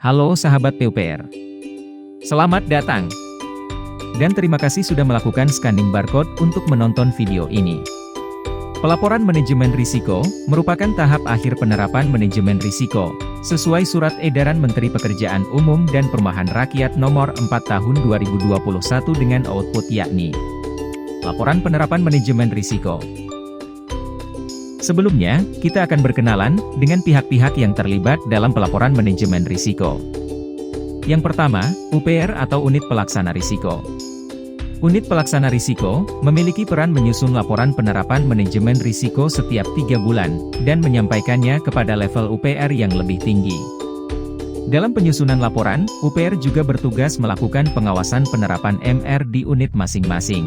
Halo sahabat PUPR. Selamat datang. Dan terima kasih sudah melakukan scanning barcode untuk menonton video ini. Pelaporan manajemen risiko merupakan tahap akhir penerapan manajemen risiko, sesuai Surat Edaran Menteri Pekerjaan Umum dan Perumahan Rakyat Nomor 4 Tahun 2021 dengan output yakni Laporan Penerapan Manajemen Risiko. Sebelumnya, kita akan berkenalan dengan pihak-pihak yang terlibat dalam pelaporan manajemen risiko. Yang pertama, UPR atau Unit Pelaksana Risiko. Unit Pelaksana Risiko memiliki peran menyusun laporan penerapan manajemen risiko setiap 3 bulan, dan menyampaikannya kepada level UPR yang lebih tinggi. Dalam penyusunan laporan, UPR juga bertugas melakukan pengawasan penerapan MR di unit masing-masing.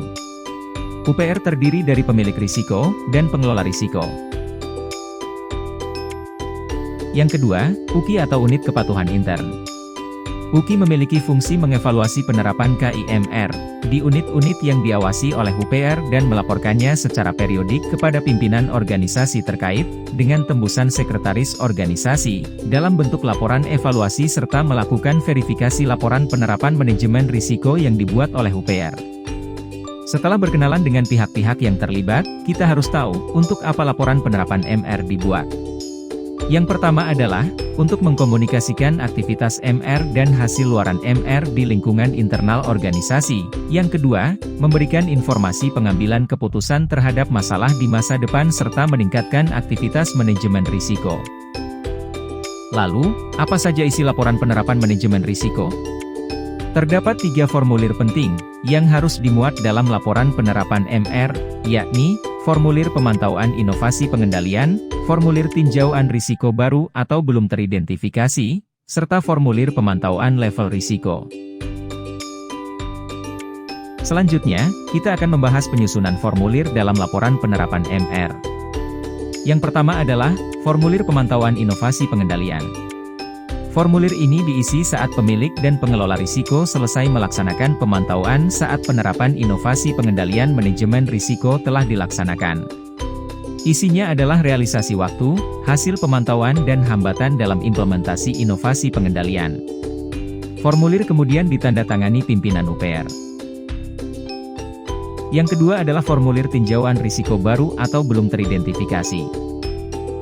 UPR terdiri dari pemilik risiko dan pengelola risiko. Yang kedua, UKI atau Unit Kepatuhan Intern. UKI memiliki fungsi mengevaluasi penerapan KIMR di unit-unit yang diawasi oleh UPR dan melaporkannya secara periodik kepada pimpinan organisasi terkait, dengan tembusan sekretaris organisasi, dalam bentuk laporan evaluasi serta melakukan verifikasi laporan penerapan manajemen risiko yang dibuat oleh UPR. Setelah berkenalan dengan pihak-pihak yang terlibat, kita harus tahu, untuk apa laporan penerapan MR dibuat. Yang pertama adalah, untuk mengkomunikasikan aktivitas MR dan hasil luaran MR di lingkungan internal organisasi. Yang kedua, memberikan informasi pengambilan keputusan terhadap masalah di masa depan serta meningkatkan aktivitas manajemen risiko. Lalu, apa saja isi laporan penerapan manajemen risiko? Terdapat 3 formulir penting yang harus dimuat dalam laporan penerapan MR, yakni formulir pemantauan inovasi pengendalian, formulir tinjauan risiko baru atau belum teridentifikasi, serta formulir pemantauan level risiko. Selanjutnya, kita akan membahas penyusunan formulir dalam laporan penerapan MR. Yang pertama adalah formulir pemantauan inovasi pengendalian. Formulir ini diisi saat pemilik dan pengelola risiko selesai melaksanakan pemantauan saat penerapan inovasi pengendalian manajemen risiko telah dilaksanakan. Isinya adalah realisasi waktu, hasil pemantauan dan hambatan dalam implementasi inovasi pengendalian. Formulir kemudian ditandatangani pimpinan UPR. Yang kedua adalah formulir tinjauan risiko baru atau belum teridentifikasi.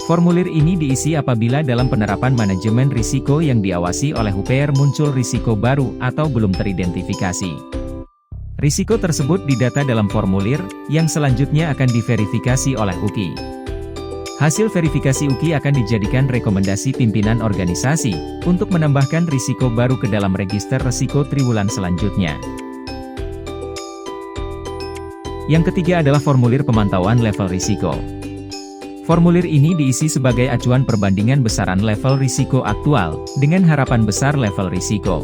Formulir ini diisi apabila dalam penerapan manajemen risiko yang diawasi oleh UPR muncul risiko baru atau belum teridentifikasi. Risiko tersebut didata dalam formulir, yang selanjutnya akan diverifikasi oleh UKI. Hasil verifikasi UKI akan dijadikan rekomendasi pimpinan organisasi, untuk menambahkan risiko baru ke dalam register risiko triwulan selanjutnya. Yang ketiga adalah formulir pemantauan level risiko. Formulir ini diisi sebagai acuan perbandingan besaran level risiko aktual, dengan harapan besar level risiko.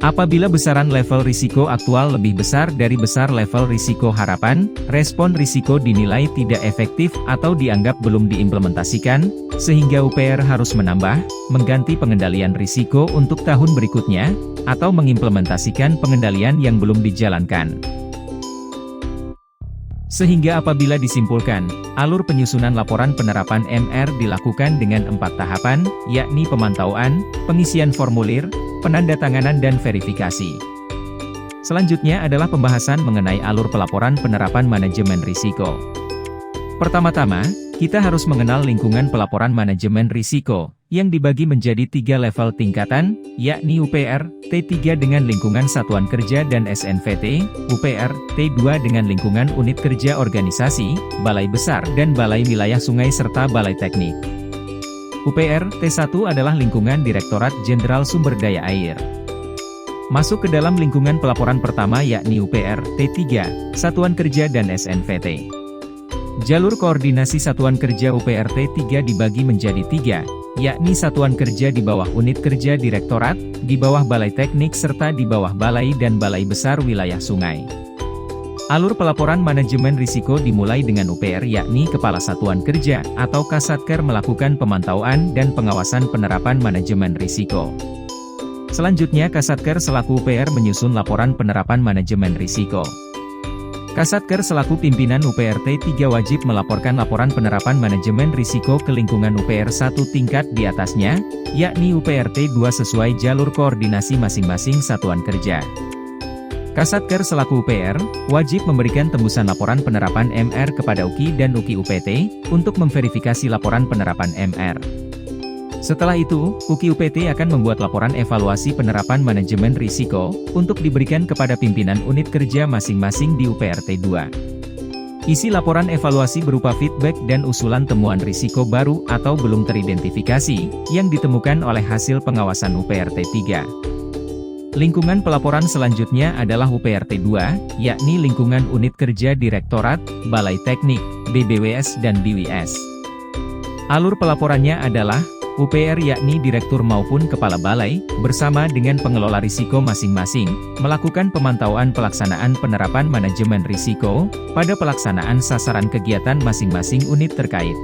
Apabila besaran level risiko aktual lebih besar dari besar level risiko harapan, respon risiko dinilai tidak efektif atau dianggap belum diimplementasikan, sehingga UPR harus menambah, mengganti pengendalian risiko untuk tahun berikutnya, atau mengimplementasikan pengendalian yang belum dijalankan. Sehingga apabila disimpulkan, alur penyusunan laporan penerapan MR dilakukan dengan 4 tahapan, yakni pemantauan, pengisian formulir, penandatanganan dan verifikasi. Selanjutnya adalah pembahasan mengenai alur pelaporan penerapan manajemen risiko. Pertama-tama, kita harus mengenal lingkungan pelaporan manajemen risiko, yang dibagi menjadi 3 level tingkatan, yakni UPR, T3 dengan lingkungan satuan kerja dan SNVT, UPR, T2 dengan lingkungan unit kerja organisasi, balai besar dan balai wilayah sungai serta balai teknik. UPR, T1 adalah lingkungan Direktorat Jenderal Sumber Daya Air. Masuk ke dalam lingkungan pelaporan pertama yakni UPR, T3, Satuan Kerja dan SNVT. Jalur koordinasi Satuan Kerja UPR T3 dibagi menjadi 3, yakni Satuan Kerja di bawah Unit Kerja Direktorat, di bawah Balai Teknik serta di bawah Balai dan Balai Besar Wilayah Sungai. Alur pelaporan manajemen risiko dimulai dengan UPR yakni Kepala Satuan Kerja atau Kasatker melakukan pemantauan dan pengawasan penerapan manajemen risiko. Selanjutnya Kasatker selaku UPR menyusun laporan penerapan manajemen risiko. Kasatker selaku pimpinan UPRT 3 wajib melaporkan laporan penerapan manajemen risiko ke lingkungan UPR 1 tingkat di atasnya, yakni UPRT 2 sesuai jalur koordinasi masing-masing satuan kerja. Kasatker selaku UPR, wajib memberikan tembusan laporan penerapan MR kepada UKI dan UKI UPT, untuk memverifikasi laporan penerapan MR. Setelah itu, UKI UPT akan membuat laporan evaluasi penerapan manajemen risiko, untuk diberikan kepada pimpinan unit kerja masing-masing di UPRT 2. Isi laporan evaluasi berupa feedback dan usulan temuan risiko baru atau belum teridentifikasi, yang ditemukan oleh hasil pengawasan UPRT 3. Lingkungan pelaporan selanjutnya adalah UPRT 2, yakni lingkungan unit kerja Direktorat, Balai Teknik, BBWS dan BWS. Alur pelaporannya adalah UPR yakni Direktur maupun Kepala Balai, bersama dengan pengelola risiko masing-masing, melakukan pemantauan pelaksanaan penerapan manajemen risiko, pada pelaksanaan sasaran kegiatan masing-masing unit terkait.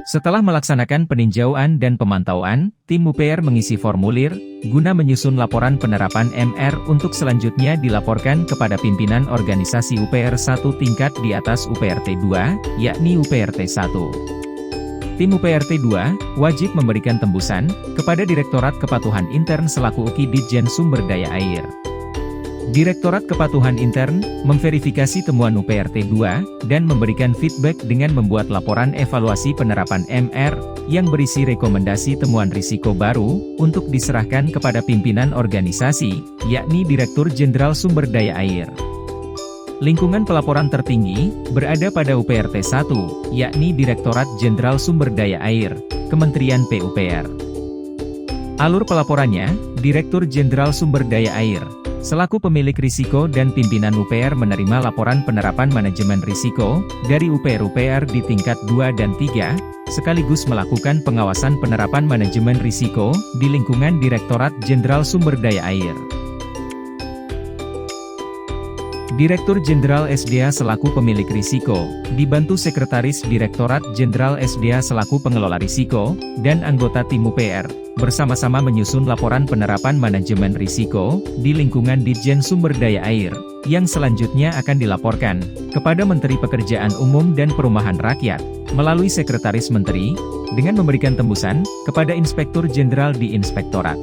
Setelah melaksanakan peninjauan dan pemantauan, tim UPR mengisi formulir, guna menyusun laporan penerapan MR untuk selanjutnya dilaporkan kepada pimpinan organisasi UPR 1 tingkat di atas UPRT 2, yakni UPRT 1. Tim UPRT 2, wajib memberikan tembusan, kepada Direktorat Kepatuhan Intern selaku UKI Ditjen Sumber Daya Air. Direktorat Kepatuhan Intern, memverifikasi temuan UPRT 2, dan memberikan feedback dengan membuat laporan evaluasi penerapan MR, yang berisi rekomendasi temuan risiko baru, untuk diserahkan kepada pimpinan organisasi, yakni Direktur Jenderal Sumber Daya Air. Lingkungan pelaporan tertinggi, berada pada UPRT 1, yakni Direktorat Jenderal Sumber Daya Air, Kementerian PUPR. Alur pelaporannya, Direktur Jenderal Sumber Daya Air, selaku pemilik risiko dan pimpinan UPR menerima laporan penerapan manajemen risiko, dari UPR-UPR di tingkat 2 dan 3, sekaligus melakukan pengawasan penerapan manajemen risiko, di lingkungan Direktorat Jenderal Sumber Daya Air. Direktur Jenderal SDA selaku pemilik risiko, dibantu Sekretaris Direktorat Jenderal SDA selaku pengelola risiko, dan anggota tim UPR, bersama-sama menyusun laporan penerapan manajemen risiko, di lingkungan Ditjen Sumber Daya Air, yang selanjutnya akan dilaporkan, kepada Menteri Pekerjaan Umum dan Perumahan Rakyat, melalui Sekretaris Menteri, dengan memberikan tembusan, kepada Inspektur Jenderal di Inspektorat.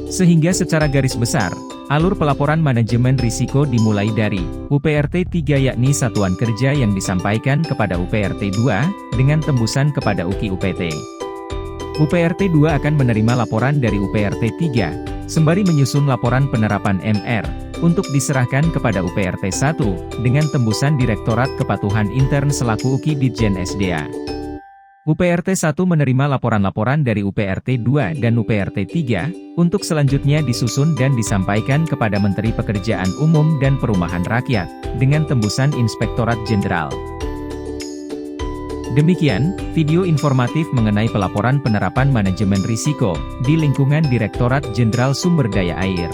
Sehingga secara garis besar, alur pelaporan manajemen risiko dimulai dari UPRT 3 yakni satuan kerja yang disampaikan kepada UPRT 2, dengan tembusan kepada UKI UPT. UPRT 2 akan menerima laporan dari UPRT 3, sembari menyusun laporan penerapan MR, untuk diserahkan kepada UPRT 1, dengan tembusan Direktorat Kepatuhan Intern selaku UKI Ditjen SDA. UPRT 1 menerima laporan-laporan dari UPRT 2 dan UPRT 3, untuk selanjutnya disusun dan disampaikan kepada Menteri Pekerjaan Umum dan Perumahan Rakyat, dengan tembusan Inspektorat Jenderal. Demikian, video informatif mengenai pelaporan penerapan manajemen risiko, di lingkungan Direktorat Jenderal Sumber Daya Air.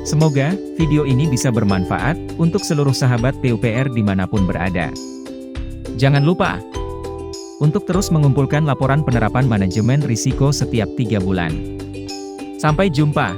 Semoga, video ini bisa bermanfaat, untuk seluruh sahabat PUPR dimanapun berada. Jangan lupa untuk terus mengumpulkan laporan penerapan manajemen risiko setiap 3 bulan. Sampai jumpa.